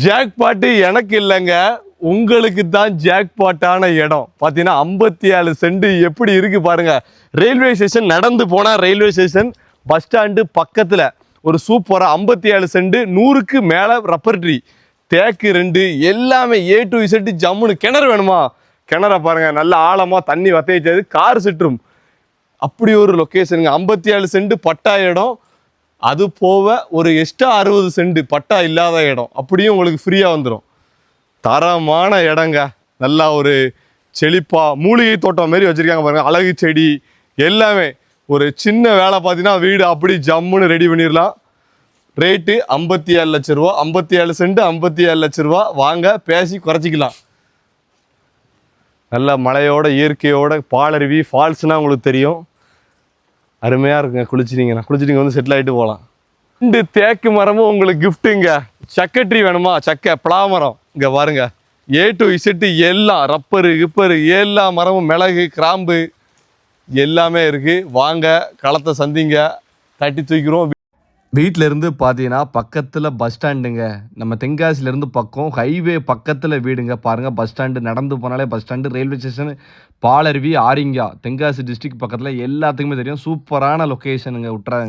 Jackpot எனக்கு இல்லைங்க, உங்களுக்கு தான் ஜாக்பாட்டான இடம். பார்த்தீங்கன்னா 57 சென்ட் எப்படி இருக்கு பாருங்க. ரயில்வே ஸ்டேஷன் நடந்து போனா ரயில்வே ஸ்டேஷன், பஸ் ஸ்டாண்டு பக்கத்தில் ஒரு சூப்பரா 57 சென்ட், 100க்கு மேலே ரப்பர் ட்ரீ, தேக்கு 2, எல்லாமே A to Z. ஜம்முன்னு கிணறு வேணுமா, கிணற பாருங்க, நல்ல ஆழமா தண்ணி வத்த வச்சது, கார் சிட்டும். அப்படி ஒரு லொக்கேஷனுங்க. 57 சென்ட் பட்டா இடம். அது போக ஒரு எக்ஸ்ட்ரா 60 சென்ட் பட்டா இல்லாத இடம் அப்படியும் உங்களுக்கு ஃப்ரீயாக வந்துடும். தரமான இடங்க. நல்லா ஒரு செழிப்பா மூலிகை தோட்டம் மாரி வச்சுருக்காங்க பாருங்கள். அழகு செடி எல்லாமே. ஒரு சின்ன வேலை பார்த்தீங்கன்னா வீடு அப்படி ஜம்முன்னு ரெடி பண்ணிடலாம். ரேட்டு 57 லட்ச ரூபா. 57 சென்ட் 57 லட்ச ரூபா. வாங்க பேசி குறைச்சிக்கலாம். நல்ல மலையோட இயற்கையோட பாலருவி ஃபால்ஸ்னால் உங்களுக்கு தெரியும், அருமையாக இருக்குங்க. குளிச்சிட்டிங்க வந்து செட்டில் ஆகிட்டு போகலாம். 2 தேக்கு மரமும் உங்களுக்கு கிஃப்ட்டுங்க. சக்கட்ரி வேணுமா, சக்கை பலாமரம் இங்கே பாருங்க. A to Z எல்லாம், ரப்பரு கிப்பரு எல்லா மரமும், மிளகு கிராம்பு எல்லாமே இருக்குது. வாங்க களத்தை சந்திங்க, தட்டி தூக்கிறோம். வீட்டில் இருந்து பார்த்தீங்கன்னா பக்கத்தில் பஸ் ஸ்டாண்டுங்க. நம்ம தென்காசிலேருந்து பக்கம், ஹைவே பக்கத்தில் வீடுங்க. பாருங்கள், பஸ் ஸ்டாண்டு நடந்து போனாலே bus stand, railway station, Palaruvi, Aringa, Tenkasi district பக்கத்தில் எல்லாத்துக்குமே தெரியும். சூப்பரான லொக்கேஷனுங்க, விட்டுறாங்க.